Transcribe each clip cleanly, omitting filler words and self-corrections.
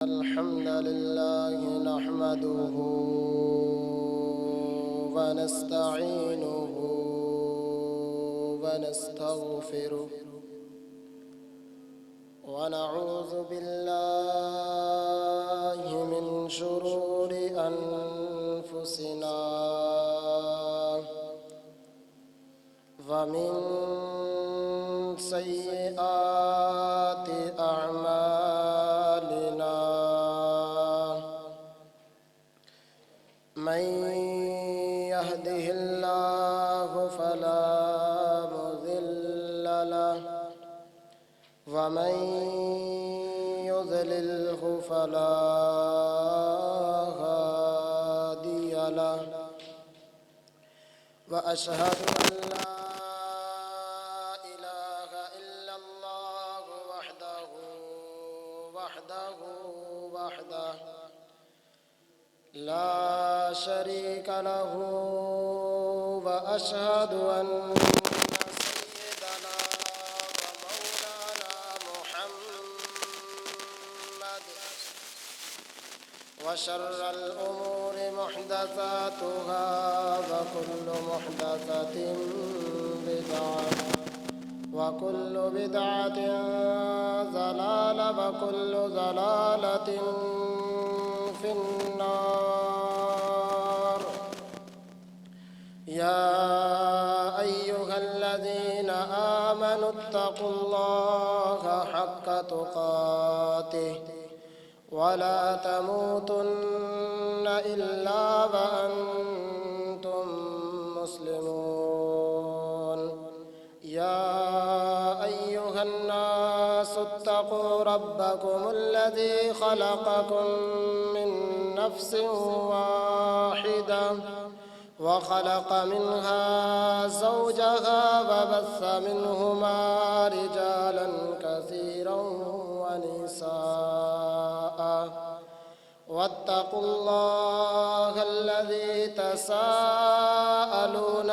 الحمد لله نحمده ونستعينه ونستغفره ونعوذ بالله من شرور أنفسنا ومن سيئات أعمالنا من يهده الله فلا مضل له ومن يضلله فلا هادي له وأشهد أن لا إله إلا الله وحده لا شريك له وأشهد أن سيدنا ومولانا محمد وشر الأمور محدثاتها وكل محدثة بدعة وكل بدعة ضلالة وكل ضلالة في النار. يا أيها الذين آمنوا اتقوا الله حق تقاته ولا تموتن إلا وأنتم مسلمون. يا أيها الناس اتقوا ربكم الذي خلقكم من نفس واحدة وخلق منها زوجها وبث منهما رجالا كثيرا ونساء واتقوا الله الذي تساءلون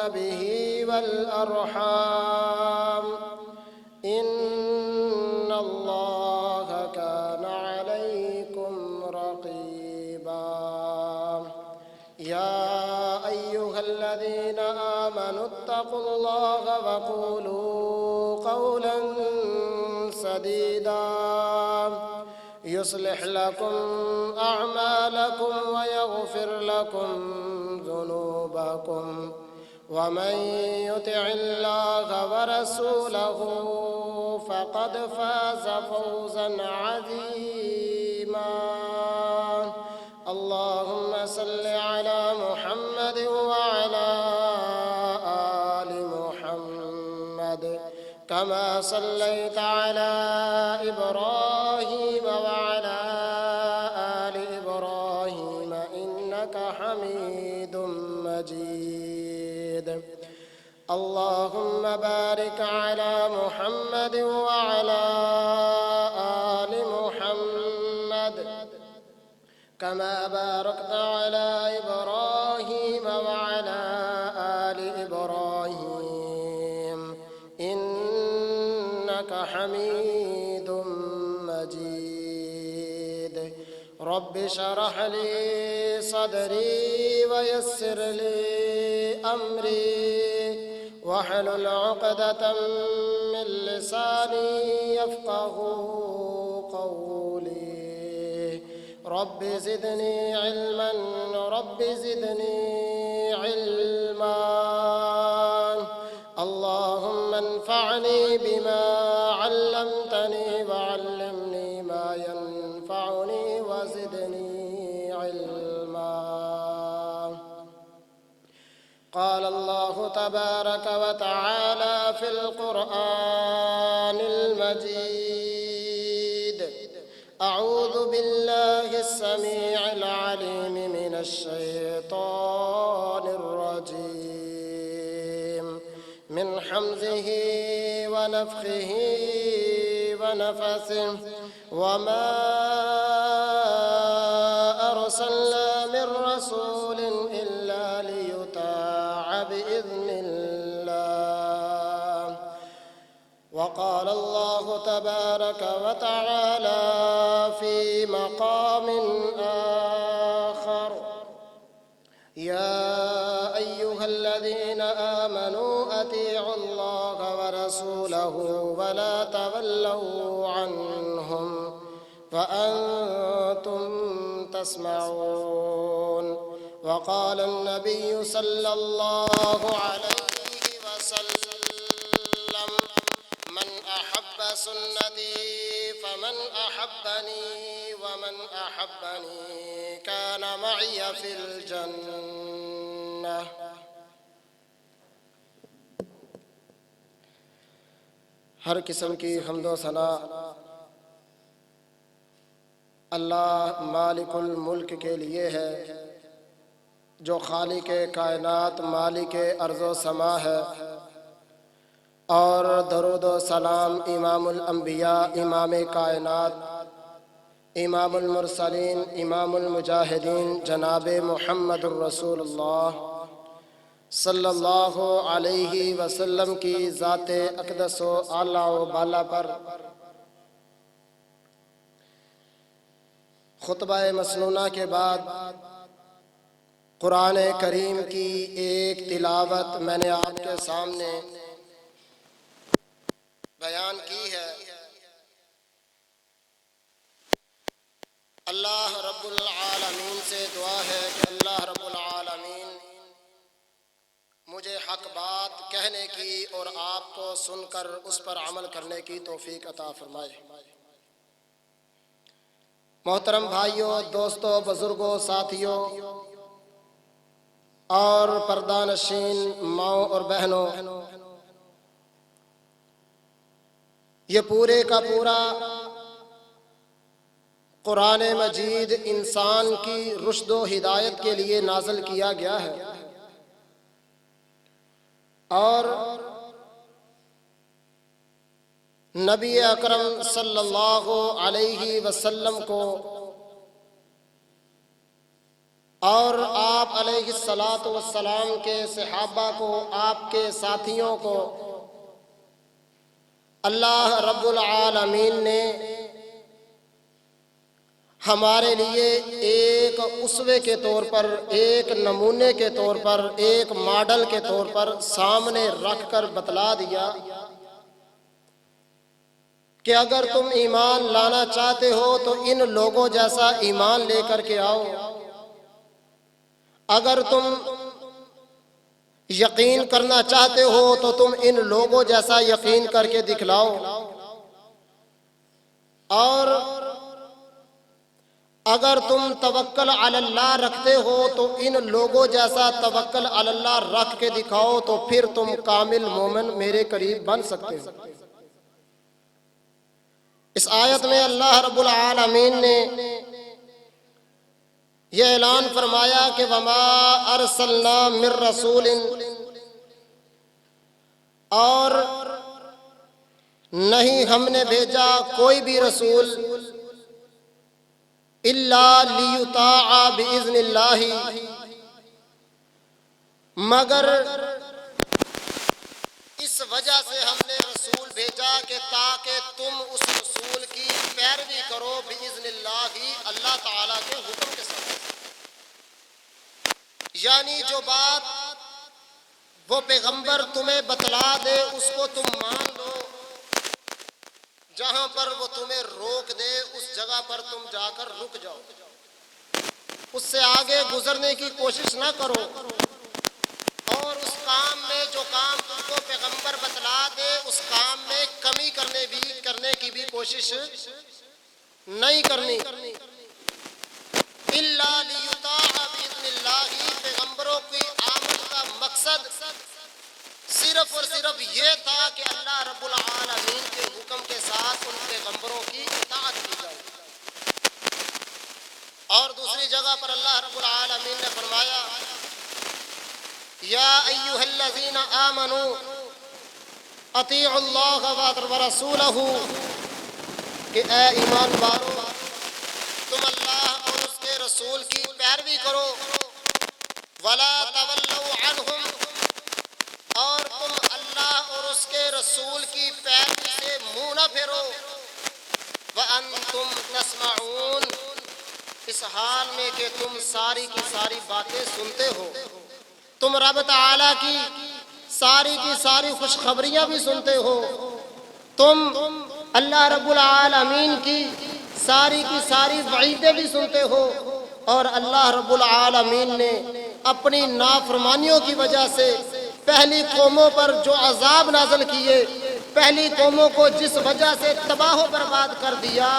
به والأرحام إن الله كان عليكم رقيبا. يا أيها الذين آمنوا اتقوا الله وقولوا قولا سديدا يصلح لكم أعمالكم ويغفر لكم ذنوبكم ومن يطع الله ورسوله فقد فاز فوزا عظيما. اللهم صل على محمد وعلى آل محمد كما صليت على إبراهيم وعلى آل إبراهيم إنك حميد مجيد. اللهم بارك على محمد وعلى آل محمد كما باركت على إبراهيم وعلى آل إبراهيم إنك حميد مجيد. رب اشرح لي صدري ويسر لي أمري واحلل عقدة من لساني يفقه قولي. رب زدني علما رب زدني علما. اللهم انفعني بما علمتني وعلمني ما ينفعني وزدني علما. قال الله تبارك وتعالى في القرآن المجيد: أعوذ بالله السميع العليم من الشيطان الرجيم من حمزه ونفخه ونفثه. وما أرسلنا من رسول إلا ليطاع بإذن الله وقال الله تبارك وتعالى في مقام آخر: يا أيها الذين آمنوا أطيعوا الله ورسوله ولا تولوا عنهم وأنتم تسمعون. وقال النبي صلى الله عليه وسلم: من أحب سنتي فمن أحبني ومن أحبني كان معي في الجنة. ہر قسم کی حمد و ثنا اللہ مالک الملک کے لیے ہے، جو خالق کائنات مالک ارض و سما ہے، اور درود و سلام امام الانبیاء، امام کائنات، امام المرسلین، امام المجاہدین جناب محمد الرسول اللہ صلی اللہ علیہ وسلم کی ذات اقدس و اعلیٰ و بالا پر خطبہ مسنونہ کے بعد قرآن کریم کی ایک تلاوت میں نے آپ کے سامنے بیان کی ہے۔ اللہ رب العالمین سے دعا ہے کہ اللہ رب العالمین مجھے حق بات کہنے کی اور آپ کو سن کر اس پر عمل کرنے کی توفیق عطا فرمائے۔ محترم بھائیوں، دوستوں، بزرگوں، ساتھیوں اور پردہ نشین ماؤں اور بہنوں، یہ پورے کا پورا قرآن مجید انسان کی رشد و ہدایت کے لیے نازل کیا گیا ہے، اور نبی اکرم صلی اللہ علیہ وسلم کو اور آپ علیہ الصلاۃ والسلام کے صحابہ کو، آپ کے ساتھیوں کو اللہ رب العالمین نے ہمارے لیے ایک اسوے کے طور پر، ایک نمونے کے طور پر، ایک ماڈل کے طور پر سامنے رکھ کر بتلا دیا کہ اگر تم ایمان لانا چاہتے ہو تو ان لوگوں جیسا ایمان لے کر کے آؤ، اگر تم یقین کرنا چاہتے ہو تو تم ان لوگوں جیسا یقین کر کے دکھلاؤ، اور اگر تم توکل علی اللہ رکھتے ہو تو ان لوگوں جیسا توکل علی اللہ رکھ کے دکھاؤ، تو پھر تم کامل مومن میرے قریب بن سکتے ہو۔ اس آیت میں اللہ رب العالمین نے یہ اعلان فرمایا کہ وَمَا أَرْسَلْنَا مِن رَّسُولٍ، اور نہیں ہم نے بھیجا کوئی بھی رسول إِلَّا لِيُطَاعَ بِإِذْنِ اللَّهِ، مگر اس وجہ سے ہم نے رسول بھیجا کہ تاکہ تم اس رسول کی پیروی کرو بِإِذْنِ اللَّهِ، اللہ تعالیٰ کے حکم کے ساتھ، یعنی جو بات وہ پیغمبر تمہیں بتلا دے اس کو تم مان لو، جہاں پر وہ تمہیں روک دے اس جگہ پر تم جا کر رک جاؤ، اس سے آگے گزرنے کی کوشش نہ کرو، اور اس کام میں جو کام تم کو پیغمبر بتلا دے اس کام میں کمی کرنے کی بھی کوشش نہیں کرنی۔ إِلَّا لِيُطَاعَ بِإِذْنِ اللَّهِ، پیغمبروں کی آمد کا مقصد صرف اور صرف یہ تھا کہ اللہ رب العالمین کے حکم کے ساتھ ان پیغمبروں کی اطاعت کی جائے۔ اور دوسری جگہ پر اللہ رب العالمین نے فرمایا یا ایھا الذین آمنوا اطیعوا اللہ ورسولہ، کہ اے ایمان والو تم اللہ اور اس کے رسول کی پیروی کرو، ولا تولوا عنہم، اور تم اللہ اللہ اور اس کے رسول کی پیروی سے منہ نہ پھیرو وَأَنْتُمْ تَسْمَعُونَ، اس حال میں کہ تم ساری کی ساری باتیں سنتے ہو، تم رب تعالیٰ کی ساری خوشخبریاں بھی سنتے ہو، تم اللہ رب العالمین کی ساری وعیدیں بھی سنتے ہو، اور اللہ رب العالمین نے اپنی نافرمانیوں کی وجہ سے پہلی قوموں پر جو عذاب نازل کیے، پہلی قوموں کو جس وجہ سے تباہ و برباد کر دیا،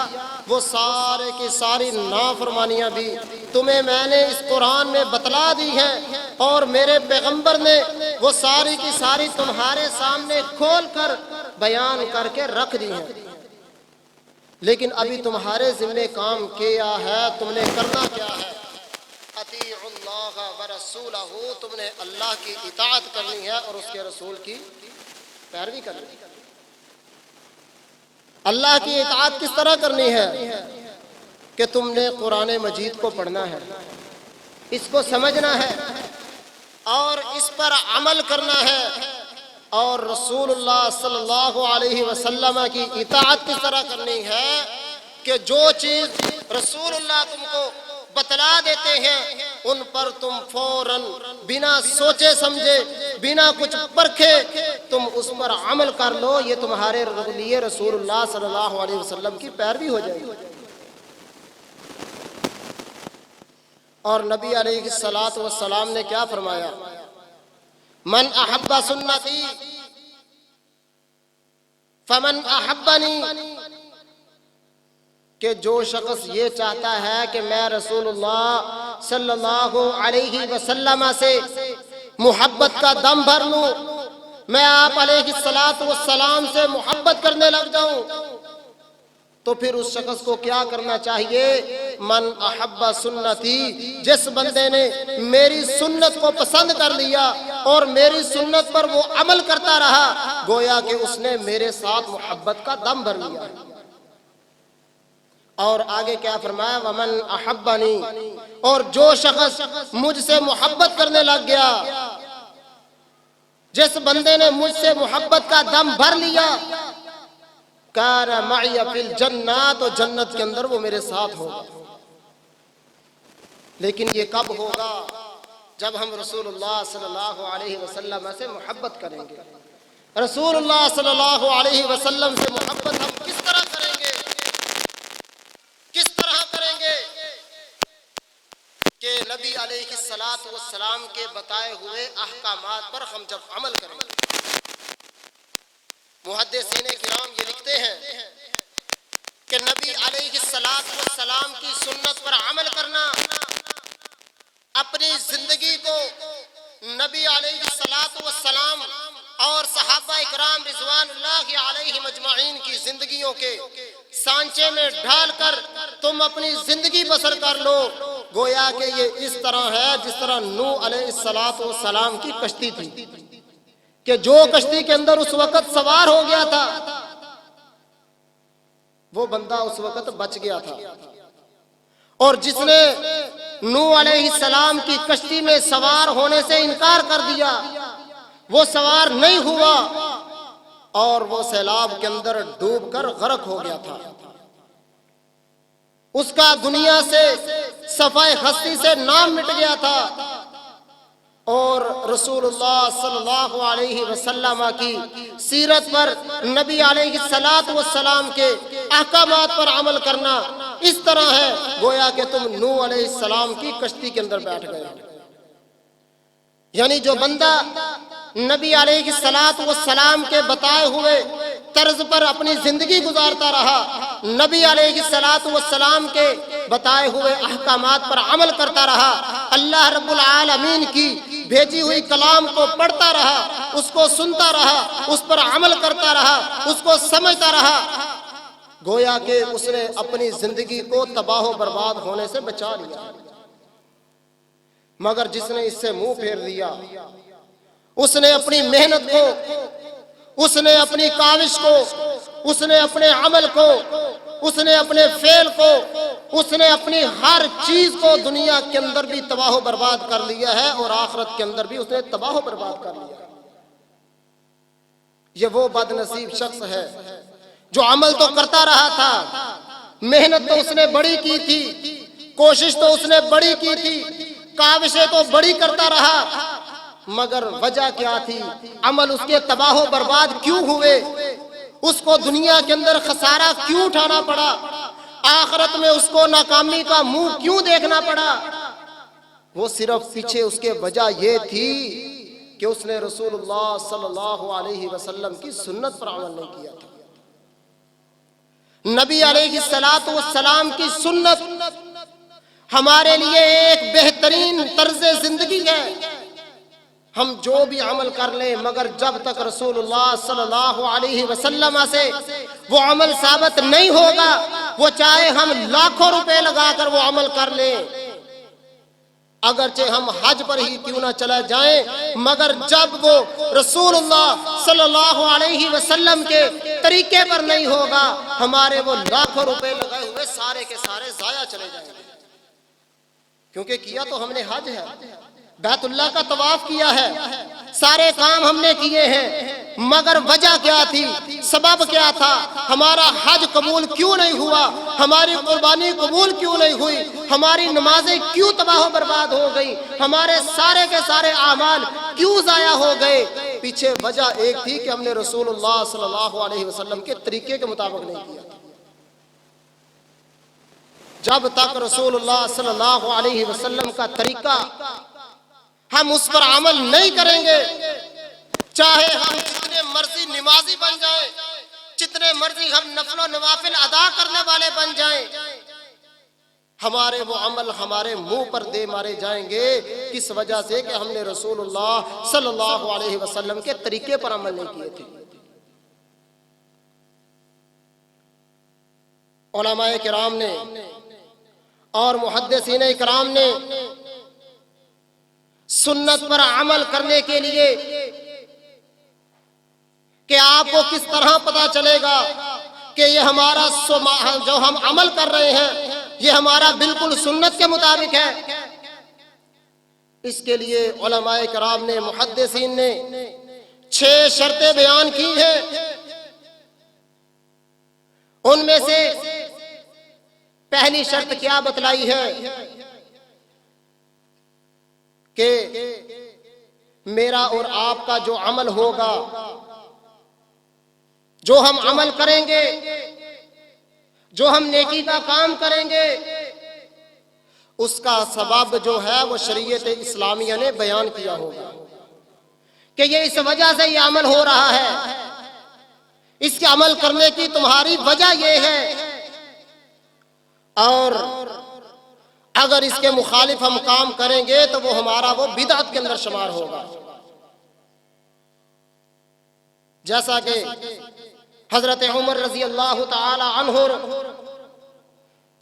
وہ سارے کی ساری نافرمانیاں بھی تمہیں میں نے اس قرآن میں بتلا دی ہیں، اور میرے پیغمبر نے وہ ساری کی ساری تمہارے سامنے کھول کر بیان کر کے رکھ دی ہیں، لیکن ابھی تمہارے ذمہ کام کیا ہے، تم نے کرنا کیا ہے؟ اطیعوا اللہ ورسولہ، تم نے اللہ کی اطاعت کرنی ہے اور اس کے رسول کی پیروی کرنی ہے۔ اللہ کی اطاعت کس طرح کرنی ہے؟ کہ تم نے قرآن مجید کو پڑھنا ہے، اس کو سمجھنا ہے اور اس پر عمل کرنا ہے، اور رسول اللہ صلی اللہ علیہ وسلم کی اطاعت کس طرح کرنی ہے کہ جو چیز رسول اللہ تم کو بتلا دیتے ہیں ان پر تم فوراً بنا سوچے سمجھے، بنا کچھ پرکھے تم اس پر عمل کر لو، یہ تمہارے لیے رسول اللہ صلی اللہ علیہ وسلم کی پیروی ہو جائے گی۔ اور نبی علیہ الصلوۃ والسلام نے کیا فرمایا؟ من احب سنتی فمن احبنی، کہ جو شخص یہ چاہتا ہے کہ میں رسول اللہ صلی اللہ علیہ وسلم سے محبت کا دم بھر لوں، میں آپ علیہ الصلوۃ والسلام سے محبت کرنے لگ جاؤں، تو پھر اس شخص کو کیا کرنا چاہیے؟ من احب سنتی، جس بندے نے میری سنت کو پسند کر لیا اور میری سنت پر وہ عمل کرتا رہا، گویا کہ اس نے میرے ساتھ محبت کا دم بھر لیا۔ اور آگے کیا فرمایا؟ ومن احبنی، اور جو شخص مجھ سے محبت کرنے لگ گیا، جس بندے نے مجھ سے محبت کا دم بھر لیا، کان معی فی الجنہ، تو جنت کے اندر وہ میرے ساتھ ہوگا۔ لیکن یہ کب ہوگا؟ جب ہم رسول اللہ صلی اللہ علیہ وسلم سے محبت کریں گے۔ رسول اللہ صلی اللہ علیہ وسلم سے محبت ہم کس طرح کریں گے؟ کس طرح کریں گے کہ نبی علیہ الصلوۃ والسلام کے بتائے ہوئے احکامات پر ہم جب عمل کریں گے۔ محدثین کرام یہ لکھتے ہیں کہ نبی علیہ الصلوۃ والسلام کی سنت پر عمل کرنا، اپنی زندگی کو نبی علیہ الصلوۃ والسلام اور صحابہ اکرام رضوان اللہ علیہم اجمعین کی زندگیوں کے سانچے میں ڈھال کر تم اپنی زندگی بسر کر لو، گویا کہ یہ اس طرح ہے جس طرح نوح علیہ الصلوۃ والسلام کی کشتی تھی، کہ جو کشتی کے اندر اس وقت سوار ہو گیا تھا وہ بندہ اس وقت بچ گیا تھا، اور جس نے نوح علیہ السلام کی کشتی میں سوار ہونے سے انکار کر دیا وہ سوار نہیں ہوا، اور وہ سیلاب کے اندر ڈوب کر غرق ہو گیا تھا، اس کا دنیا سے صفحہ ہستی سے نام مٹ گیا تھا، اور رسول اللہ صلی اللہ علیہ وسلم کی سیرت پر، نبی علیہ الصلوۃ والسلام کے احکامات پر عمل کرنا اس طرح ہے گویا کہ تم نوح علیہ السلام کی کشتی کے اندر بیٹھ گئے۔ یعنی جو بندہ نبی علیہ الصلوۃ والسلام کے بتائے ہوئے طرز پر اپنی زندگی گزارتا رہا، نبی علیہ الصلوۃ والسلام کے بتائے ہوئے احکامات پر عمل کرتا رہا، اللہ رب العالمین کی بھیجی ہوئی کلام کو پڑھتا رہا، اس کو سنتا رہا، اس پر عمل کرتا رہا، اس کو سمجھتا رہا، گویا کہ اس نے اپنی زندگی کو تباہ و برباد ہونے سے بچا لیا۔ مگر جس نے اس سے منہ پھیر لیا، اس نے اپنی محنت کو، اس نے اپنی کاوش کو، اس نے اپنے عمل کو، اس نے اپنے فعل کو، اس نے اپنی ہر چیز کو دنیا کے اندر بھی تباہ و برباد کر لیا ہے، اور آخرت کے اندر بھی اس نے تباہ و برباد کر لیا ہے۔ یہ وہ بد نصیب شخص ہے جو عمل تو کرتا رہا تھا، محنت تو اس نے بڑی کی تھی، کوشش تو اس نے بڑی کی تھی، کاوشیں تو بڑی کرتا رہا، مگر وجہ کیا تھی؟ عمل اس کے تباہ و برباد کیوں ہوئے؟ اس کو دنیا کے اندر خسارہ کیوں اٹھانا پڑا؟ آخرت میں اس کو ناکامی کا منہ کیوں دیکھنا پڑا؟ وہ صرف پیچھے اس کے وجہ یہ تھی کہ اس نے رسول اللہ صلی اللہ علیہ وسلم کی سنت پر عمل نہیں کیا تھا۔ نبی علیہ السلام کی سنت ہمارے لیے ایک بہترین طرز زندگی ہے۔ ہم جو بھی عمل کر لیں، مگر جب تک رسول اللہ صلی اللہ علیہ وسلم سے وہ عمل ثابت نہیں ہوگا، وہ چاہے ہم لاکھوں روپے لگا کر وہ عمل کر لیں، اگرچہ ہم حج پر ہی کیوں نہ چلے جائیں، مگر جب وہ رسول اللہ صلی اللہ علیہ وسلم کے طریقے پر نہیں ہوگا، ہمارے وہ لاکھوں روپے لگائے ہوئے سارے کے سارے ضائع چلے جائیں گے۔ کیونکہ کیا تو ہم نے حج ہے، بیت اللہ کا طواف کیا ہے، سارے کام ہم نے کیے ہیں، مگر وجہ کیا تھی؟ سبب کیا تھا؟ ہمارا حج قبول کیوں نہیں ہوا؟ ہماری قربانی قبول کیوں نہیں ہوئی؟ ہماری نمازیں کیوں تباہ و برباد ہو گئی؟ ہمارے سارے کے سارے اعمال کیوں ضائع ہو گئے؟ پیچھے وجہ ایک تھی کہ ہم نے رسول اللہ صلی اللہ علیہ وسلم کے طریقے کے مطابق نہیں کیا تھا۔ جب تک رسول اللہ صلی اللہ علیہ وسلم کا طریقہ ہم اس پر عمل نہیں کریں گے، چاہے ہم جتنے مرضی نمازی بن جائیں، جتنے مرضی ہم نفل و نوافل ادا کرنے والے بن جائیں، ہمارے وہ عمل ہمارے منہ پر دے مارے جائیں گے۔ کس وجہ سے؟ کہ ہم نے رسول اللہ صلی اللہ علیہ وسلم کے طریقے پر عمل نہیں کیے تھے۔ علماء کرام نے اور محدثین کرام نے سنت پر عمل کرنے کے لیے کہ آپ کو کس طرح پتا چلے گا کہ یہ ہمارا جو ہم عمل کر رہے ہیں یہ ہمارا بالکل سنت کے مطابق ہے، اس کے لیے علماء کرام نے، محدثین نے 6 شرطیں بیان کی ہیں۔ ان میں سے پہلی شرط کیا بتلائی ہے کہ میرا اور آپ کا جو عمل ہوگا، جو ہم عمل کریں گے، جو ہم نیکی کا کام کریں گے، اس کا سبب جو ہے وہ شریعت اسلامیہ نے بیان کیا ہوگا کہ یہ اس وجہ سے یہ عمل ہو رہا ہے، اس کے عمل کرنے کی تمہاری وجہ یہ ہے، اور اگر اس کے مخالف ہم کام کریں گے تو وہ ہمارا وہ بدعت کے اندر شمار ہوگا۔ جیسا کہ حضرت عمر رضی اللہ تعالی عنہ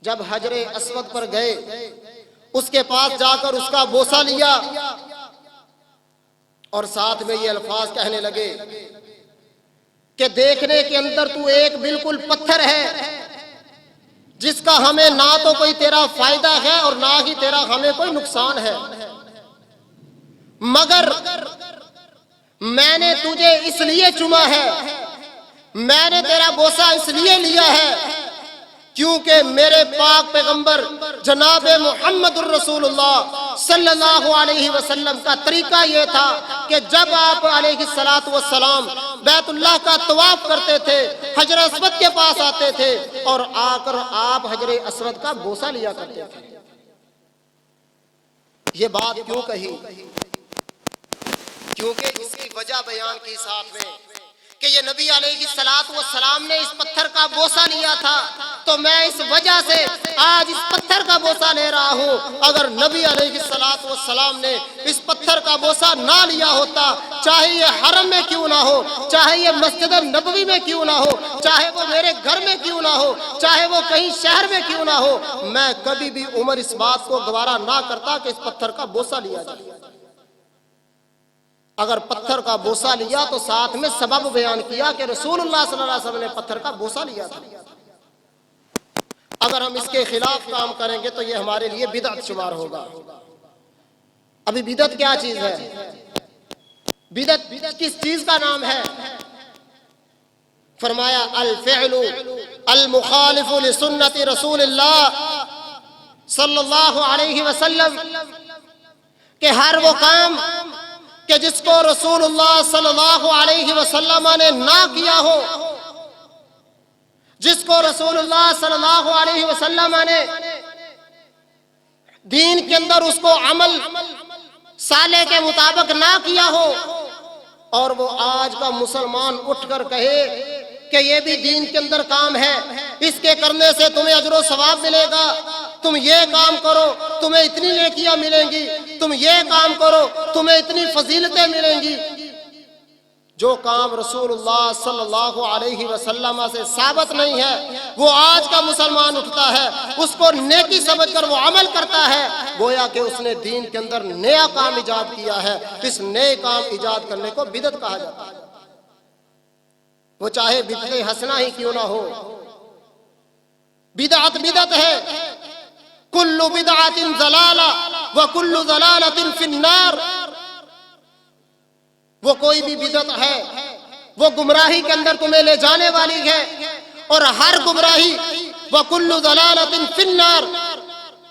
جب حجر اسود پر گئے، اس کے پاس جا کر اس کا بوسہ لیا اور ساتھ میں یہ الفاظ کہنے لگے کہ دیکھنے کے اندر تو ایک بالکل پتھر ہے جس کا ہمیں نہ تو کوئی تیرا فائدہ ہے اور نہ ہی تیرا ہمیں کوئی نقصان ہے، مگر میں نے تجھے اس لیے چنا ہے، میں نے تیرا بوسہ اس لیے لیا ہے کیونکہ میرے پاک پیغمبر جناب محمد الرسول اللہ صلی اللہ علیہ وسلم کا طریقہ یہ تھا کہ جب آپ علیہ السلام بیت اللہ کا طواف کرتے تھے، حجر اسود کے پاس آتے تھے اور آ کر آپ حجر اسود کا بوسہ لیا کرتے تھے۔ یہ بات کیوں کہی؟ کیونکہ اس کی وجہ بیان کی ساتھ میں کہ یہ نبی علیہ السلام نے اس پتھر کا بوسہ لیا تھا، تو میں اس وجہ سے آج اس پتھر کا بوسہ لے رہا ہوں۔ اگر نبی علیہ السلام نے اس پتھر کا بوسہ نہ لیا ہوتا، چاہے یہ حرم میں کیوں نہ ہو، چاہے یہ مسجد نبوی میں کیوں نہ ہو، چاہے وہ میرے گھر میں کیوں نہ ہو، چاہے وہ کہیں شہر میں کیوں نہ ہو، میں کبھی بھی عمر اس بات کو گوارا نہ کرتا کہ اس پتھر کا بوسہ لیا جائے۔ اگر پتھر کا بوسہ لیا تو ساتھ میں سبب بیان کیا کہ رسول اللہ صلی اللہ علیہ وسلم نے پتھر کا بوسہ لیا تھا۔ اگر ہم اس کے خلاف کام کریں گے تو یہ ہمارے لیے بدعت شمار ہوگا۔ ابھی بدعت کیا چیز ہے؟ بدعت کس چیز کا نام ہے؟ فرمایا الفعل المخالف لسنت رسول اللہ صلی اللہ علیہ وسلم، کہ ہر وہ کام کہ جس کو رسول اللہ صلی اللہ علیہ وسلم نے نہ کیا ہو، جس کو رسول اللہ صلی اللہ علیہ وسلم نے دین کے اندر اس کو عمل صالح کے مطابق نہ کیا ہو، اور وہ آج کا مسلمان اٹھ کر کہے کہ یہ بھی دین کے اندر کام ہے، اس کے کرنے سے تمہیں اجر و ثواب ملے گا، تم یہ کام کرو تمہیں اتنی نیکیاں ملیں گی، تم یہ کام کرو تمہیں اتنی فضیلتیں ملیں گی، جو کام رسول اللہ صلی اللہ علیہ وسلم سے ثابت نہیں ہے وہ آج کا مسلمان اٹھتا ہے، اس کو نیکی سمجھ کر وہ عمل کرتا ہے، گویا کہ اس نے دین کے اندر نیا کام ایجاد کیا ہے۔ اس نئے کام ایجاد کرنے کو بدعت کہا جاتا ہے، وہ چاہے بدعت حسنہ ہی کیوں نہ ہو۔ بدعت بدعت ہے، کل بدعت ضلالہ وکل ضلالۃ فی النار، وہ کوئی بھی بدعت ہے وہ گمراہی کے اندر تمہیں لے جانے والی ہے، اور ہر گمراہی وکل ضلالۃ فی النار،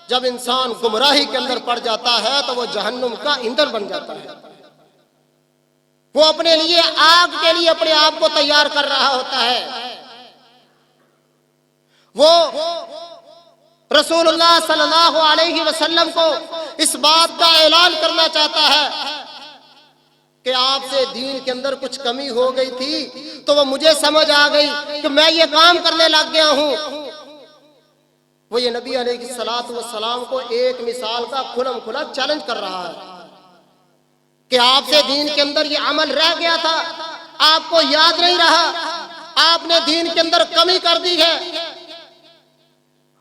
جب انسان گمراہی کے اندر پڑ جاتا ہے تو وہ جہنم کا ایندھن بن جاتا ہے، وہ اپنے لیے آگ کے لیے اپنے آپ کو تیار کر رہا ہوتا ہے۔ وہ رسول اللہ صلی اللہ علیہ وسلم کو اس بات کا اعلان کرنا چاہتا ہے کہ آپ سے دین کے اندر کچھ کمی ہو گئی تھی تو وہ مجھے سمجھ آ گئی کہ میں یہ کام کرنے لگ گیا ہوں۔ وہ یہ نبی علیہ السلام کو ایک مثال کا کھلم کھلا چیلنج کر رہا ہے کہ آپ سے دین کے اندر یہ عمل رہ گیا تھا، آپ کو یاد نہیں رہا، آپ نے دین کے اندر کمی کر دی ہے،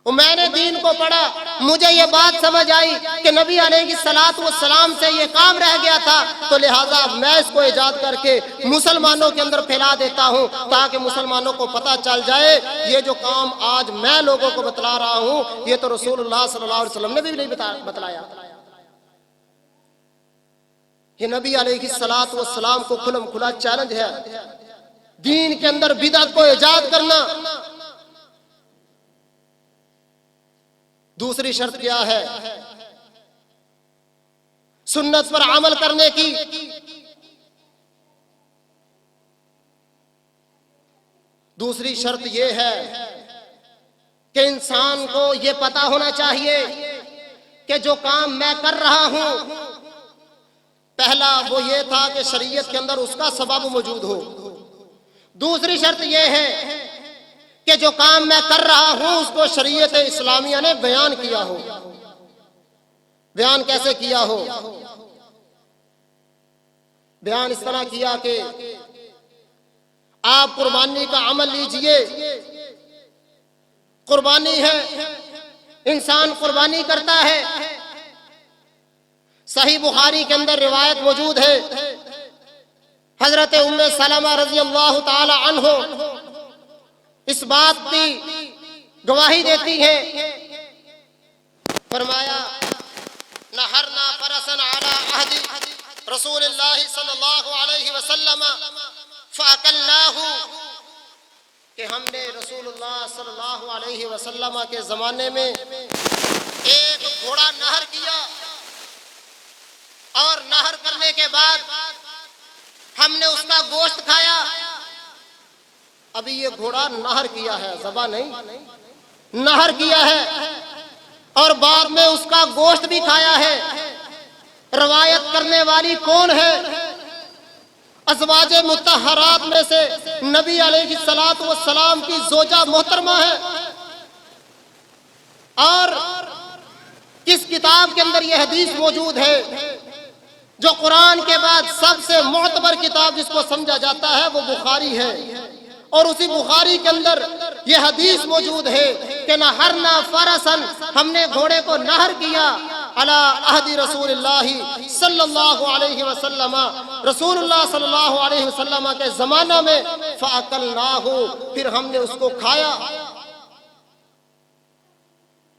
میں نے دین کو پڑھا، مجھے یہ بات سمجھ آئی کہ نبی علیہ السلام سے یہ کام رہ گیا تھا، تو لہٰذا میں اس کو ایجاد کر کے مسلمانوں کے اندر پھیلا دیتا ہوں تاکہ مسلمانوں کو پتہ چل جائے یہ جو کام آج میں لوگوں کو بتلا رہا ہوں یہ تو رسول اللہ صلی اللہ علیہ وسلم نے بھی نہیں بتلایا۔ یہ نبی علیہ السلام کو کھلم کھلا چیلنج ہے دین کے اندر بدعت کو ایجاد کرنا۔ دوسری شرط کیا ہے سنت پر عمل کرنے کی؟ دوسری شرط یہ ہے کہ انسان کو یہ پتا ہونا چاہیے کہ جو کام میں کر رہا ہوں، پہلا وہ یہ تھا کہ شریعت کے اندر اس کا سبب موجود ہو، دوسری شرط یہ ہے کہ جو کام میں کر رہا ہوں اس کو شریعت اسلامیہ نے بیان کیا ہو۔ بیان کیسے کیا ہو؟ بیان اس طرح کیا کہ آپ قربانی کا عمل لیجئے، قربانی ہے، انسان قربانی کرتا ہے، صحیح بخاری کے اندر روایت موجود ہے، حضرت ام سلمہ رضی اللہ تعالی عنہ اس بات کی گواہی دیتی ہے، فرمایا نحرنا فرسا علی عہد رسول اللہ صلی اللہ علیہ وسلم فاکلناہ، کہ ہم نے رسول اللہ صلی اللہ علیہ وسلم کے زمانے میں ایک گھوڑا نہر کیا، اور نہر کرنے کے بعد ہم نے اس کا گوشت کھایا۔ ابھی یہ گھوڑا نہر کیا ہے، ذبح نہیں، نہر کیا ہے، اور بعد میں اس کا گوشت بھی کھایا ہے۔ روایت کرنے والی کون ہے؟ ازواج مطہرات میں سے نبی علیہ السلام کی زوجہ محترمہ ہے۔ اور کس کتاب کے اندر یہ حدیث موجود ہے؟ جو قرآن کے بعد سب سے معتبر کتاب جس کو سمجھا جاتا ہے وہ بخاری ہے، اور اسی بخاری کے اندر یہ حدیث موجود ہے کہ نہرنا فرسن، ہم نے گھوڑے کو نہر کیا، علی عہد رسول اللہ صلی اللہ علیہ وسلم، رسول اللہ صلی اللہ علیہ وسلم کے زمانہ میں، فاکلناہ، پھر ہم نے اس کو کھایا۔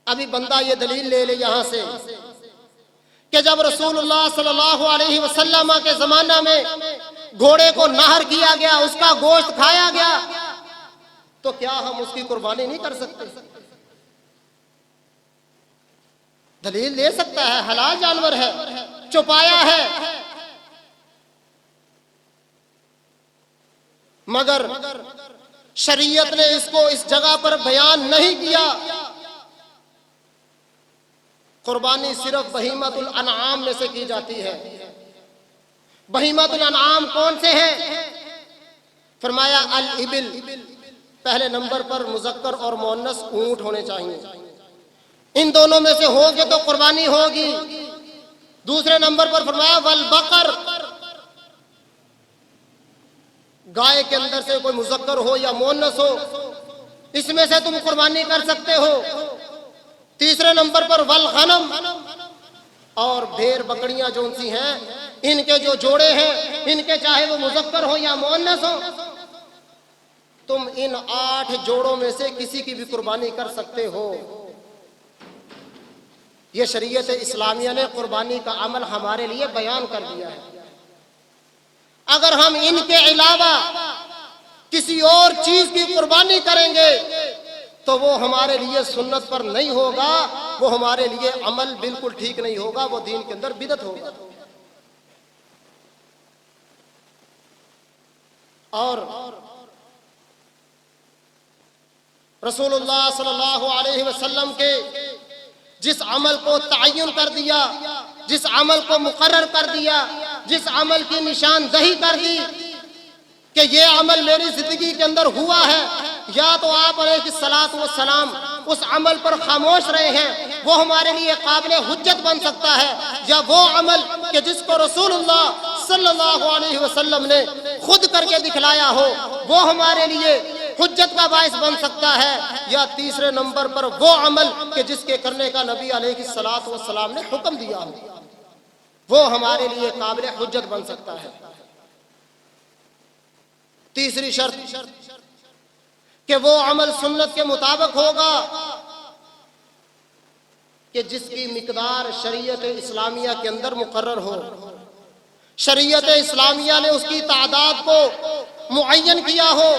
ابھی بندہ یہ دلیل لے لے یہاں سے کہ جب رسول اللہ صلی اللہ علیہ وسلم کے زمانہ میں گھوڑے کو نہر کیا گیا، اس کا گوشت کھایا گیا، تو کیا ہم اس کی قربانی نہیں کر سکتے؟ دلیل دے سکتا ہے، حلال جانور ہے، چھپایا ہے، مگر شریعت نے اس کو اس جگہ پر بیان نہیں کیا۔ قربانی صرف بہیمۃ الانعام میں سے کی جاتی ہے۔ بہیمۃ الانعام کون سے ہیں؟ فرمایا الابل، پہلے نمبر پر مذکر اور مؤنث اونٹ ہونے چاہیے، ان دونوں میں سے ہوگے تو قربانی ہوگی۔ دوسرے نمبر پر فرمایا والبقر، گائے کے اندر سے کوئی مذکر ہو یا مؤنث ہو، اس میں سے تم قربانی کر سکتے ہو۔ تیسرے نمبر پر والغنم، اور بھیڑ بکریاں جو سی ہیں، ان کے جو جوڑے ہیں، ان کے چاہے وہ مذکر ہو یا مؤنث ہو، تم ان 8 جوڑوں میں سے کسی کی بھی قربانی کر سکتے ہو۔ یہ شریعت اسلامیہ نے قربانی کا عمل ہمارے لیے بیان کر دیا ہے۔ اگر ہم ان کے علاوہ کسی اور چیز کی قربانی کریں گے تو وہ ہمارے لیے سنت پر نہیں ہوگا، وہ ہمارے لیے عمل بالکل ٹھیک نہیں ہوگا، وہ دین کے اندر بدعت ہوگا۔ اور رسول اللہ صلی اللہ علیہ وسلم کے جس عمل کو تعین کر دیا، جس عمل کو مقرر کر دیا، جس عمل کی نشاندہی کر دی کہ یہ عمل میری زندگی کے اندر ہوا ہے، یا تو آپ علیہ الصلوۃ والسلام اس عمل پر خاموش رہے ہیں، وہ ہمارے لیے قابل حجت بن سکتا ہے، یا وہ عمل کہ جس کو رسول اللہ صلی اللہ علیہ وسلم نے خود کر کے دکھلایا ہو، وہ ہمارے لیے حجت کا باعث بن سکتا ہے، یا تیسرے نمبر پر وہ عمل کہ جس کے کرنے کا نبی علیہ الصلوۃ والسلام نے حکم دیا ہو، وہ ہمارے لیے قابل حجت بن سکتا ہے۔ تیسری شرط کہ وہ عمل سنت کے مطابق ہوگا کہ جس کی مقدار شریعت اسلامیہ کے اندر مقرر ہو۔ شریعت اسلامیہ نے اس کی تعداد کو معین کیا ہو،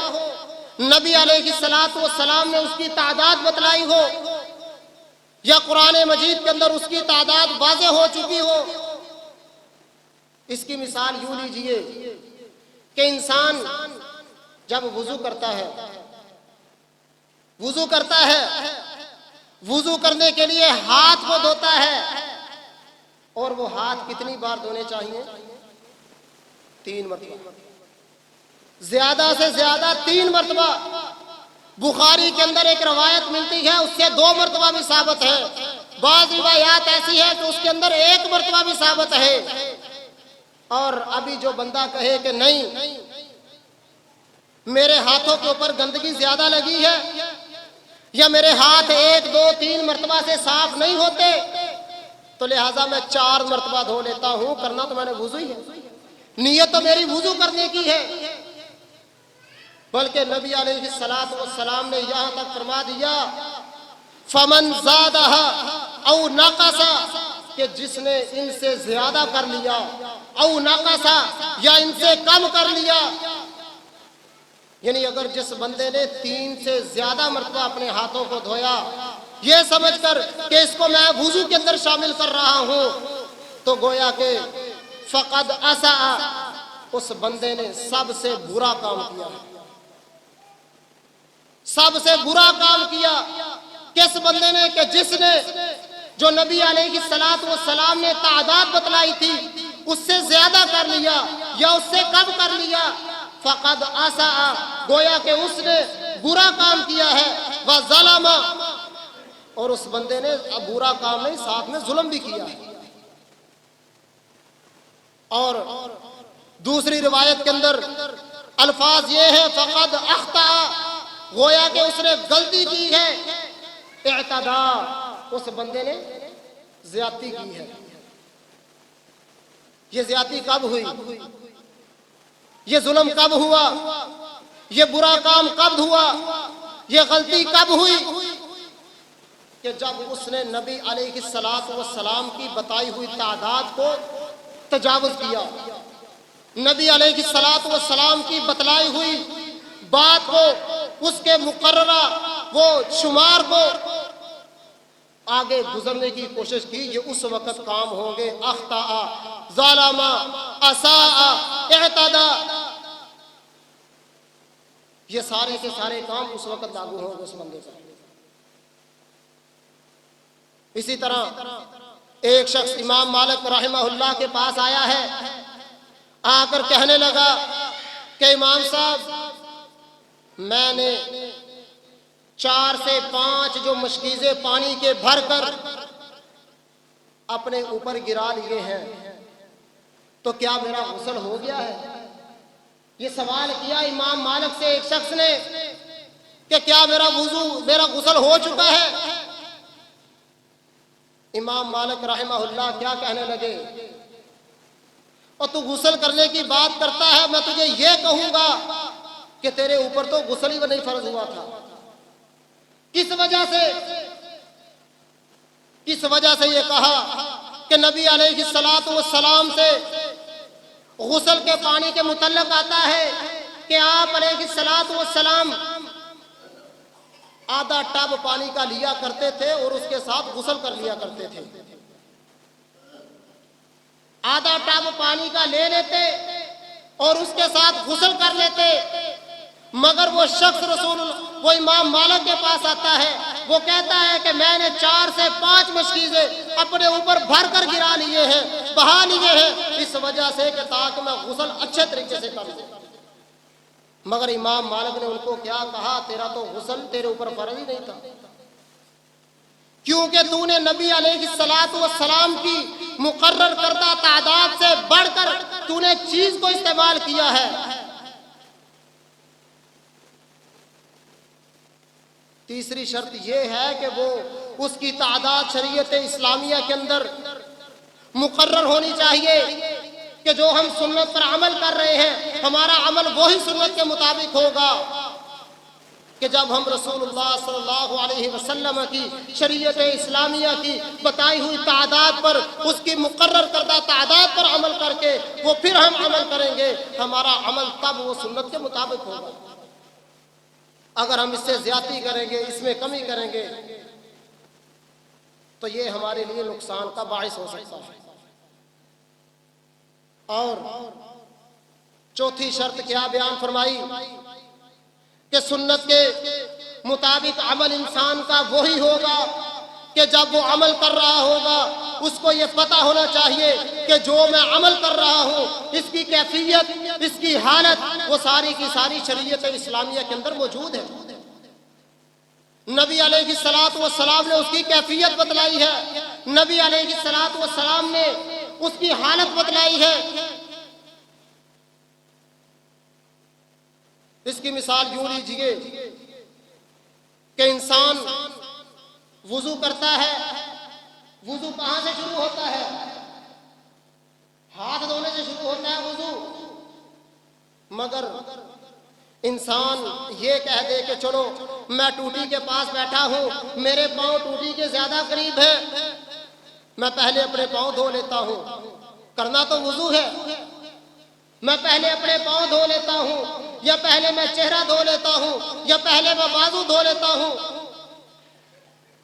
نبی علیہ الصلوۃ والسلام نے اس کی تعداد بتلائی ہو، یا قرآن مجید کے اندر اس کی تعداد واضح ہو چکی ہو۔ اس کی مثال یوں لیجئے کہ انسان جب وضو کرتا ہے، وضو کرنے کے لیے ہاتھ کو دھوتا ہے، اور وہ ہاتھ کتنی بار دھونے چاہیے؟ 3 مرتبہ، زیادہ سے زیادہ 3 مرتبہ۔ بخاری کے اندر ایک روایت ملتی ہے، اس سے 2 مرتبہ بھی ثابت ہے، بعض روایات ایسی ہے کہ اس کے اندر 1 مرتبہ بھی ثابت ہے۔ اور ابھی جو بندہ کہے کہ نہیں میرے ہاتھوں کے اوپر گندگی زیادہ لگی ہے، یا میرے ہاتھ 1 2 3 مرتبہ سے صاف نہیں ہوتے، تو لہٰذا میں 4 مرتبہ دھو لیتا ہوں، کرنا تو میں نے وضو ہی ہے، نیت تو میری وضو کرنے کی ہے۔ بلکہ نبی علیہ الصلوۃ والسلام نے یہاں تک فرما دیا فمن زادہ او نقص، کہ جس نے ان سے زیادہ کر لیا، او نقص، یا ان سے کم کر لیا، یعنی اگر جس بندے نے 3 سے زیادہ مرتبہ اپنے ہاتھوں کو دھویا یہ سمجھ کر کہ اس کو میں وضو کے اندر شامل کر رہا ہوں، تو گویا کہ فقد اساء، اس بندے نے سب سے برا کام کیا، سب سے برا کام کیا۔ کس بندے نے؟ کہ جس نے جو نبی علیہ الصلوۃ والسلام نے تعداد بتلائی تھی اس سے زیادہ کر لیا یا اس سے کم کر لیا، فقد اساء، گویا کہ اس نے برا کام کیا ہے، وظلم، اور اس بندے نے برا کام نہیں ساتھ میں ظلم بھی کیا ہے۔ اور دوسری روایت کے اندر الفاظ یہ ہے فقد اخطأ، گویا کہ اس نے غلطی کی ہے، اعتدا، اس بندے نے زیادتی کی ہے۔ یہ زیادتی کب ہوئی؟ یہ ظلم کب ہوا؟ یہ برا کام کب ہوا؟ یہ غلطی کب ہوئی؟ کہ جب اس نے نبی علیہ الصلوۃ والسلام کی بتائی ہوئی تعداد کو تجاوز کیا، نبی علیہ الصلوۃ والسلام کی بتلائی ہوئی بات کو اس کے مقررہ وہ شمار کو آگے گزرنے کی کوشش کی، یہ اس وقت کام ہوں گے اخطاء، ظالم، اساء، اعتداء، یہ سارے کے سارے کام اس وقت لاگو ہوں گے اس بندے پر۔ اسی طرح ایک شخص امام مالک رحمہ اللہ کے پاس آیا ہے، آ کر کہنے لگا کہ امام صاحب میں نے 4 سے 5 جو مشکیزیں پانی کے بھر کر اپنے اوپر گرا لیے ہیں، تو کیا میرا غسل ہو گیا ہے؟ یہ سوال کیا امام مالک سے ایک شخص نے کہ کیا میرا غسل ہو چکا ہے؟ امام مالک رحمہ اللہ کیا کہنے لگے، اور تو غسل کرنے کی بات کرتا ہے، میں تجھے یہ کہوں گا کہ تیرے اوپر تو غسل ہی نہیں فرض ہوا تھا۔ کس وجہ سے یہ کہا کہ نبی علیہ الصلوۃ والسلام سے غسل کے پانی کے متعلق آتا ہے کہ آپ علیہ الصلوۃ والسلام آدھا ٹب پانی کا لیا کرتے تھے اور اس کے ساتھ غسل کر لیا کرتے تھے۔ آدھا ٹب پانی کا لے لیتے اور اس کے ساتھ غسل کر لیتے، مگر وہ شخص وہ امام مالک کے پاس آتا ہے، وہ کہتا ہے کہ میں نے 4 سے 5 مشکیزیں اپنے اوپر بھر کر گرا لیے ہیں، بہا لیے ہیں، اس وجہ سے کہ تاکہ میں غسل اچھے طریقے سے کر لوں۔ مگر امام مالک نے ان کو کیا کہا، تیرا تو غسل تیرے اوپر فرض ہی نہیں تھا، کیونکہ تو نے نبی علیہ الصلوۃ والسلام کی مقرر کردہ تعداد سے بڑھ کر تو نے چیز کو استعمال کیا ہے۔ تیسری شرط یہ ہے کہ وہ اس کی تعداد شریعت اسلامیہ کے اندر مقرر ہونی چاہیے کہ جو ہم سنت پر عمل کر رہے ہیں ہمارا عمل وہی سنت کے مطابق ہوگا، کہ جب ہم رسول اللہ صلی اللہ علیہ وسلم کی شریعت اسلامیہ کی بتائی ہوئی تعداد پر، اس کی مقرر کردہ تعداد پر عمل کر کے وہ پھر ہم عمل کریں گے، ہمارا عمل تب وہ سنت کے مطابق ہوگا۔ اگر ہم اس سے زیادتی کریں گے، اس میں کمی کریں گے، تو یہ ہمارے لیے نقصان کا باعث ہو سکتا ہے۔ اور چوتھی شرط کیا بیان فرمائی کہ سنت کے مطابق عمل انسان کا وہی ہوگا کہ جب وہ عمل کر رہا ہوگا اس کو یہ پتہ ہونا چاہیے کہ جو میں عمل کر رہا ہوں اس کی کیفیت، اس کی حالت، وہ ساری کی ساری شریعت اسلامیہ کے اندر موجود ہے۔ نبی علیہ الصلوۃ والسلام نے اس کی کیفیت بتلائی ہے، نبی علیہ الصلوۃ والسلام نے اس کی حالت بتلائی ہے۔ اس کی مثال یوں لیجئے کہ انسان وضو کرتا ہے، وضو کہاں سے شروع ہوتا ہے؟ ہاتھ دھونے سے شروع ہوتا ہے وضو، مگر انسان یہ کہہ دے کہ چلو میں ٹوٹی کے پاس بیٹھا ہوں، میرے پاؤں ٹوٹی کے زیادہ قریب ہے، میں پہلے اپنے پاؤں دھو لیتا ہوں، کرنا تو وضو ہے، میں پہلے اپنے پاؤں دھو لیتا ہوں، یا پہلے میں چہرہ دھو لیتا ہوں، یا پہلے میں بازو دھو لیتا ہوں۔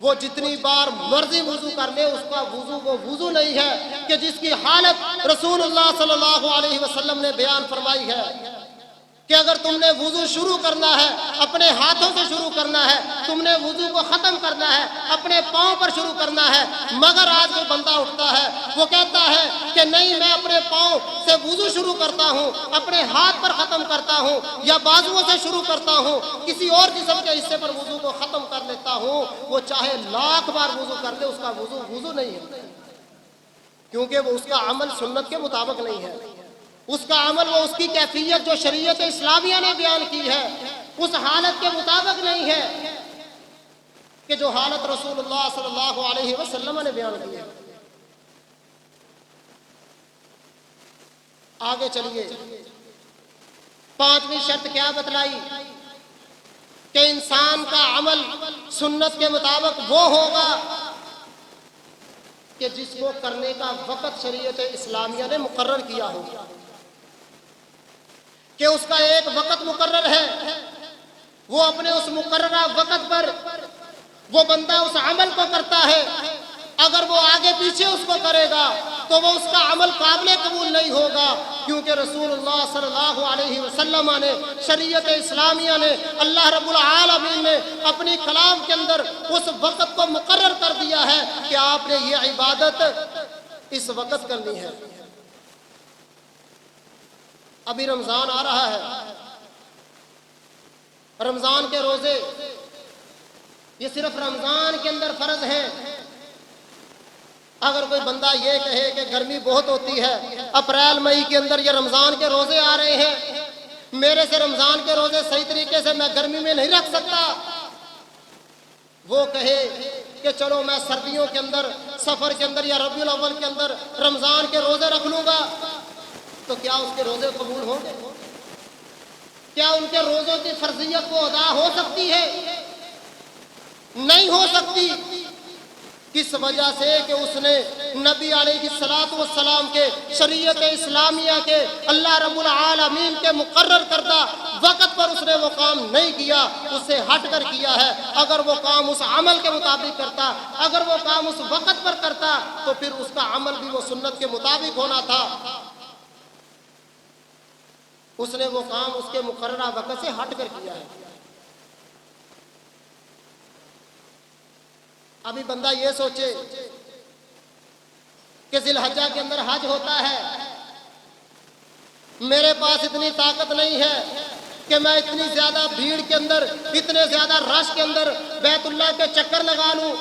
وہ جتنی بار مرضی وضو کر لے، اس کا وضو وہ وضو نہیں ہے کہ جس کی حالت رسول اللہ صلی اللہ علیہ وسلم نے بیان فرمائی ہے کہ اگر تم نے وضو شروع کرنا ہے اپنے ہاتھوں سے شروع کرنا ہے، تم نے وضو کو ختم کرنا ہے اپنے پاؤں پر شروع کرنا ہے، مگر آج کوئی بندہ اٹھتا ہے وہ کہتا ہے کہ نہیں میں اپنے پاؤں سے وضو شروع کرتا ہوں، اپنے ہاتھ پر ختم کرتا ہوں، یا بازوؤں سے شروع کرتا ہوں، کسی اور جسم کے حصے پر وضو کو ختم کر لیتا ہوں، وہ چاہے 1,00,000 بار وضو کر لے، اس کا وضو وضو نہیں ہے، کیونکہ وہ اس کا عمل سنت کے مطابق نہیں ہے۔ اس کا عمل وہ اس کی کیفیت جو شریعت اسلامیہ نے بیان کی ہے اس حالت کے مطابق نہیں ہے کہ جو حالت رسول اللہ صلی اللہ علیہ وسلم نے بیان کی ہے۔ آگے چلیے، 5ویں شرط کیا بتلائی کہ انسان کا عمل سنت کے مطابق وہ ہوگا کہ جس کو کرنے کا وقت شریعت اسلامیہ نے مقرر کیا ہوگا، کہ اس کا ایک وقت مقرر ہے وہ اپنے اس مقررہ وقت پر وہ بندہ اس عمل کو کرتا ہے، اگر وہ آگے پیچھے اس کو کرے گا تو وہ اس کا عمل قابل قبول نہیں ہوگا، کیونکہ رسول اللہ صلی اللہ علیہ وسلم نے، شریعت اسلامیہ نے، اللہ رب العالمین نے اپنی کلام کے اندر اس وقت کو مقرر کر دیا ہے کہ آپ نے یہ عبادت اس وقت کرنی ہے۔ ابھی رمضان آ رہا ہے، رمضان کے روزے یہ صرف رمضان کے اندر فرض ہیں۔ اگر کوئی بندہ یہ کہے کہ گرمی بہت ہوتی ہے، اپریل مئی کے اندر یہ رمضان کے روزے آ رہے ہیں، میرے سے رمضان کے روزے صحیح طریقے سے میں گرمی میں نہیں رکھ سکتا، وہ کہے کہ چلو میں سردیوں کے اندر، سفر کے اندر یا ربیع الاول کے اندر رمضان کے روزے رکھ لوں گا، تو کیا اس کے روزے قبول ہوں گے؟ کیا ان کے روزوں کی فرضیت وہ ادا ہو سکتی ہے؟ نہیں ہو سکتی۔ کس وجہ سے کہ اس نے نبی علیہ السلام کے، شریعت اسلامیہ کے، اللہ رب العالمین کے مقرر کردہ وقت پر اس نے وہ کام نہیں کیا، اس سے ہٹ کر کیا ہے۔ اگر وہ کام اس عمل کے مطابق کرتا، اگر وہ کام اس وقت پر کرتا تو پھر اس کا عمل بھی وہ سنت کے مطابق ہونا تھا۔ اس نے وہ کام اس کے مقررہ وقت سے ہٹ کر کیا ہے۔ ابھی بندہ یہ سوچے کہ ذی الحجہ کے اندر حج ہوتا ہے، میرے پاس اتنی طاقت نہیں ہے کہ میں اتنی زیادہ بھیڑ کے اندر، اتنے زیادہ رش کے اندر بیت اللہ کے چکر لگا لوں،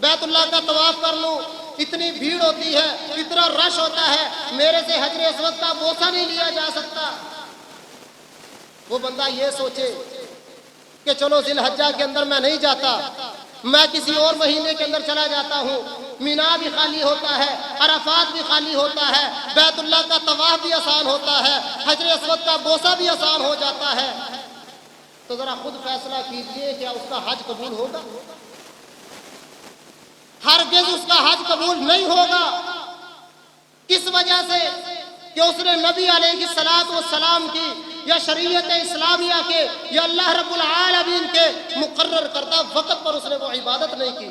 بیت اللہ کا طواف کر لوں، اتنی بھیڑ ہوتی ہے، اتنا رش ہوتا ہے، میرے سے حجر اسود کا بوسہ نہیں لیا جا سکتا۔ وہ بندہ یہ سوچے کہ چلو ذی الحجہ کے اندر میں نہیں جاتا، میں کسی اور مہینے کے اندر چلا جاتا ہوں، مینا بھی خالی ہوتا ہے، عرفات بھی خالی ہوتا ہے، بیت اللہ کا طواف بھی آسان ہوتا ہے، حجر اسود کا بوسہ بھی آسان ہو جاتا ہے، تو ذرا خود فیصلہ کیجئے کیا اس کا حج قبول ہوگا؟ ہرگز اس کا حج قبول نہیں ہوگا۔ کس وجہ سے؟ کہ اس نے نبی علیہ السلام کی، یا شریعت اسلامیہ کے، یا اللہ رب العالمین کے مقرر کردہ وقت پر اس نے وہ عبادت نہیں کی،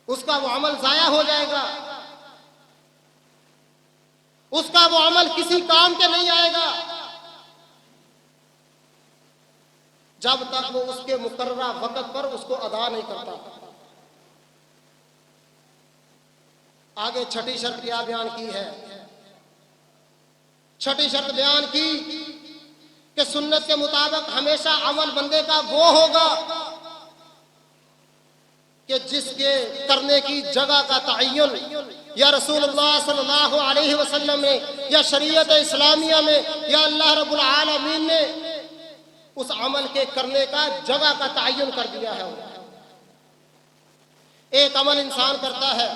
اس کا وہ عمل ضائع ہو جائے گا، اس کا وہ عمل کسی کام کے نہیں آئے گا جب تک وہ اس کے مقررہ وقت پر اس کو ادا نہیں کرتا۔ آگے چھٹی شرط کیا بیان کی ہے؟ چھٹی شرط بیان کی کہ سنت کے مطابق ہمیشہ عمل بندے کا وہ ہوگا کہ جس کے کرنے کی جگہ کا تعین یا رسول اللہ صلی اللہ علیہ وسلم نے، یا شریعت اسلامیہ میں، یا اللہ رب العالمین نے اس عمل کے کرنے کا جگہ کا تعین کر دیا ہے۔ ایک عمل انسان کرتا ہے،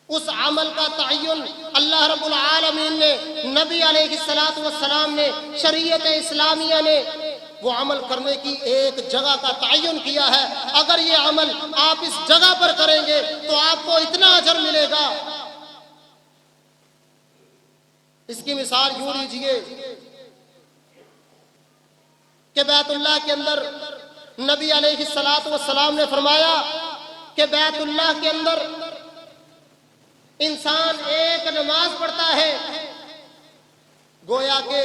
اس عمل کا تعین اللہ رب العالمین نے، نبی علیہ السلام نے، شریعت اسلامیہ نے وہ عمل کرنے کی ایک جگہ کا تعین کیا ہے۔ اگر یہ عمل آپ اس جگہ پر کریں گے تو آپ کو اتنا اجر ملے گا۔ اس کی مثال یوں لیجئے کہ بیت اللہ کے اندر نبی علیہ السلام نے فرمایا کہ بیت اللہ کے اندر انسان ایک نماز پڑھتا ہے، گویا کہ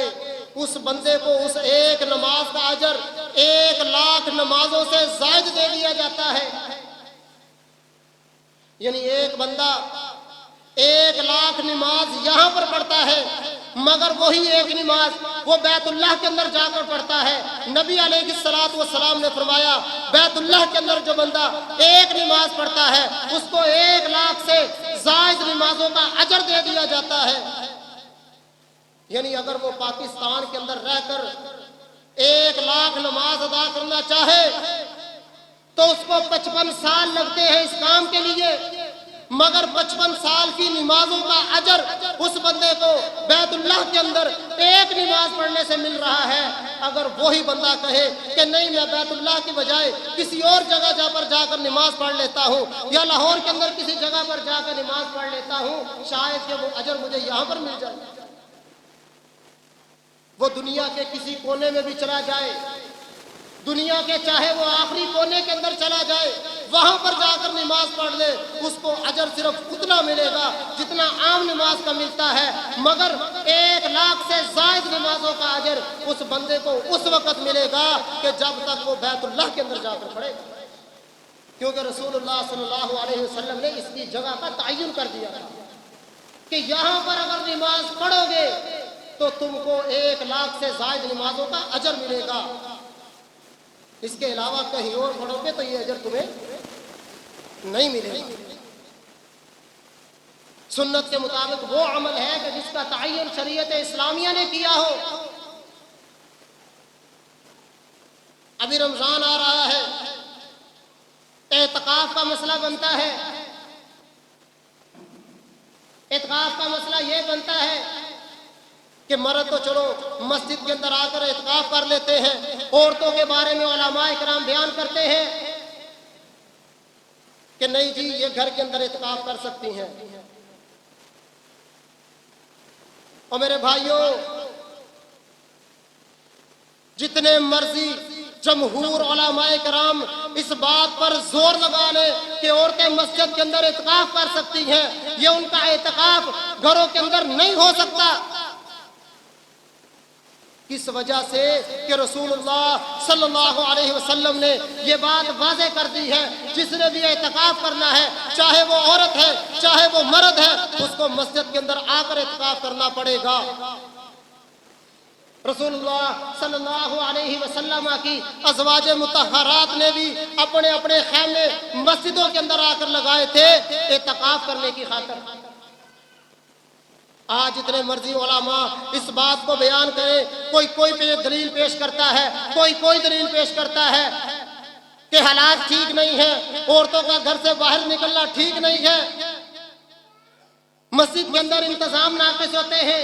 اس بندے کو اس ایک نماز کا اجر 1,00,000 نمازوں سے زائد دے دیا جاتا ہے۔ یعنی ایک بندہ 1,00,000 نماز یہاں پر پڑھتا ہے، مگر وہی ایک نماز وہ بیت اللہ کے اندر جا کر پڑھتا ہے۔ نبی علیہ السلام نے فرمایا بیت اللہ کے اندر جو بندہ ایک نماز پڑھتا ہے اس کو 1,00,000 سے زائد نمازوں کا اجر دے دیا جاتا ہے۔ یعنی اگر وہ پاکستان کے اندر رہ کر 1,00,000 نماز ادا کرنا چاہے تو اس کو 55 سال لگتے ہیں اس کام کے لیے، مگر 55 سال کی نمازوں کا اجر اس بندے کو بیت اللہ کے اندر ایک نماز پڑھنے سے مل رہا ہے۔ اگر وہی بندہ کہے کہ نہیں میں بیت اللہ کی بجائے کسی اور جگہ پر جا کر نماز پڑھ لیتا ہوں، یا لاہور کے اندر کسی جگہ پر جا کر نماز پڑھ لیتا ہوں، شاید کہ وہ اجر مجھے یہاں پر مل جائے۔ وہ دنیا کے کسی کونے میں بھی چلا جائے، دنیا کے چاہے وہ آخری کونے کے اندر چلا جائے، وہاں پر جا کر نماز پڑھ لے، اس کو اجر صرف اتنا ملے گا جتنا عام نماز کا ملتا ہے، مگر 1,00,000 سے زائد نمازوں کا اجر اس بندے کو اس وقت ملے گا کہ جب تک وہ بیت اللہ کے اندر جا کر پڑھے گا، کیونکہ رسول اللہ صلی اللہ علیہ وسلم نے اس کی جگہ کا تعین کر دیا تھا کہ یہاں پر اگر نماز پڑھو گے تو تم کو 1,00,000 سے زائد نمازوں کا اجر ملے گا، اس کے علاوہ کہیں اور پڑھو گے تو یہ اجر تمہیں نہیں ملے گا۔ سنت کے مطابق وہ عمل ہے کہ جس کا تعین شریعت اسلامیہ نے کیا ہو۔ ابھی رمضان آ رہا ہے، اعتکاف کا مسئلہ بنتا ہے، اعتکاف کا مسئلہ یہ بنتا ہے کہ مرد تو چلو مسجد کے اندر آ کر اعتکاف کر لیتے ہیں، عورتوں کے بارے میں علماء کرام بیان کرتے ہیں کہ نہیں جی یہ گھر کے اندر اعتکاف کر سکتی ہیں۔ اور میرے بھائیوں، جتنے مرضی جمہور علماء کرام اس بات پر زور لگا لیں کہ عورتیں مسجد کے اندر اعتکاف کر سکتی ہیں، یہ ان کا اعتکاف گھروں کے اندر نہیں ہو سکتا۔ کس وجہ سے کہ رسول اللہ صلی اللہ علیہ وسلم نے یہ بات واضح کر دی ہے، جس نے بھی اعتکاف کرنا ہے، چاہے وہ عورت ہے چاہے وہ مرد ہے، اس کو مسجد کے اندر آ کر اعتکاف کرنا پڑے گا۔ رسول اللہ صلی اللہ علیہ وسلم کی ازواج مطہرات نے بھی اپنے اپنے خیمے مسجدوں کے اندر آ کر لگائے تھے اعتکاف کرنے کی خاطر۔ آج جتنے مرضی علماء اس بات کو بیان کریں، کوئی دلیل پیش کرتا ہے، کوئی دلیل پیش کرتا ہے کہ حالات ٹھیک نہیں ہے، عورتوں کا گھر سے باہر نکلنا ٹھیک نہیں ہے، مسجد کے اندر انتظام ناقص ہوتے ہیں،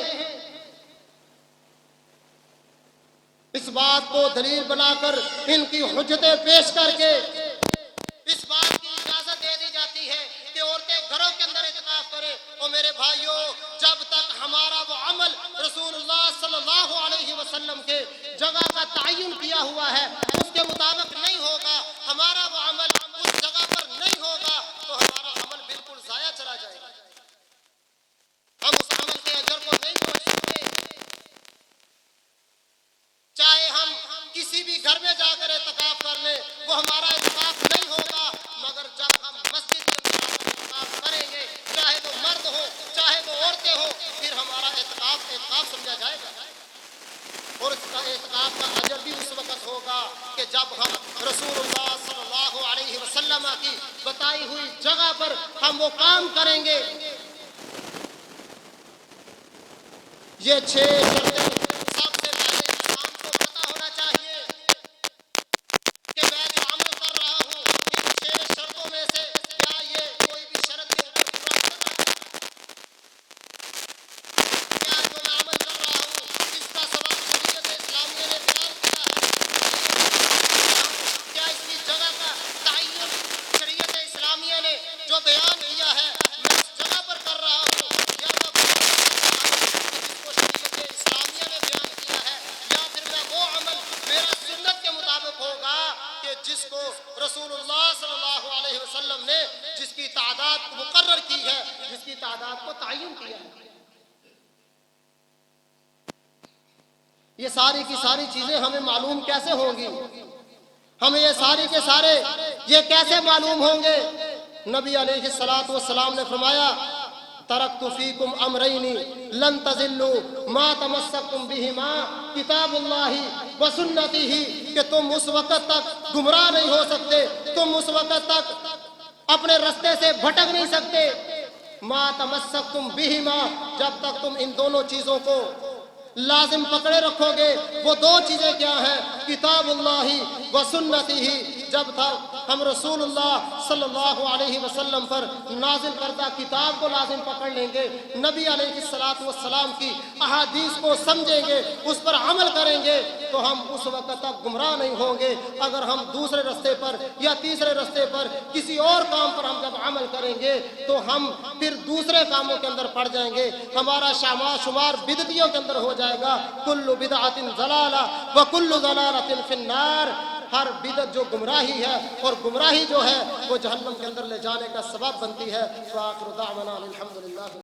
اس بات کو دلیل بنا کر ان کی حجتیں پیش کر کے اس بات کی اجازت دے دی جاتی ہے کہ عورتیں گھروں کے اندر اعتکاف کریں۔ اور میرے بھائیوں، جب تک ہمارا وہ عمل رسول اللہ صلی اللہ علیہ وسلم کے جگہ کا تعین کیا ہوا ہے اس کے مطابق نہیں ہوگا، ہمارا وہ عمل اس جگہ پر نہیں ہوگا، تو ہمارا عمل بالکل ضائع چلا جائے گا، ہم اس عمل کے اجر کو نہیں پہنچ سکتے۔ چاہے ہم کسی بھی گھر میں جا کر اعتکاف کر لیں، وہ ہمارا اعتکاف نہیں ہوگا، مگر جب ہم مسجد کے اندر اعتکاف کریں گے، چاہے وہ مرد ہو چاہے وہ عورتیں ہو، پھر ہمارا اعتکاف سمجھا جائے گا، اور اس کا اعتکاف کا اجر بھی اس وقت ہوگا کہ جب ہم رسول اللہ صلی اللہ علیہ وسلم کی بتائی ہوئی جگہ پر ہم وہ کام کریں گے۔ یہ 6 شرطیں سب سے پہلے انسان کو پتہ ہونا چاہیے کہ میں جو عمل کر رہا ہوں ان 6 شرطوں میں سے کیا یہ کوئی بھی شرط کے اوپر پورا کرتا ہے، کیا جو میں عمل کر رہا ہوں اس کا ثواب شریعت اسلامیہ نے بیان کیا ہے، کیا اس کی جگہ کا تعین شریعت اسلامیہ نے جو بیان کیا ہے میں اس جگہ پر کر رہا ہوں، یا میں جس کو شریعت اسلامیہ نے بیان کیا ہے، یا پھر میں وہ عمل میرا سنت کے مطابق ہوگا کہ جس کو رسول اللہ صلی اللہ علیہ وسلم نے جس کی تعداد مقرر کی ہے، جس کی تعداد کو تعین کیا ہے۔ یہ ساری کی ساری چیزیں ہمیں معلوم کیسے ہوں گی؟ ہمیں یہ ساری کے سارے یہ کیسے معلوم ہوں گے؟ نبی علیہ الصلوۃ والسلام نے فرمایا ترکت فیکم امرین لن تضلوا ما تمسکتم بہما کتاب اللہ و سنتی، کہ تم اس وقت تک گمراہ نہیں ہو سکتے، تم اس وقت تک اپنے رستے سے بھٹک نہیں سکتے، ما تمسکتم بہما، جب تک تم ان دونوں چیزوں کو لازم پکڑے رکھو گے۔ وہ 2 چیزیں کیا ہیں؟ کتاب اللہ و سنتی، جب تھا ہم رسول اللہ صلی اللہ علیہ وسلم پر نازل کردہ کتاب کو لازم پکڑ لیں گے، نبی علیہ السلام کی احادیث کو سمجھیں گے، اس پر عمل کریں گے، تو ہم اس وقت تک گمراہ نہیں ہوں گے۔ اگر ہم دوسرے رستے پر یا تیسرے رستے پر کسی اور کام پر ہم جب عمل کریں گے تو ہم پھر دوسرے کاموں کے اندر پڑ جائیں گے، ہمارا شمار بدعتیوں کے اندر ہو جائے گا۔ کل بدعۃ ضلالہ وکل ضلالۃ فی النار، ہر بدعت جو گمراہی ہے اور گمراہی جو ہے وہ جہنم کے اندر لے جانے کا سبب بنتی ہے۔ وآخر دعوانا الحمدللہ۔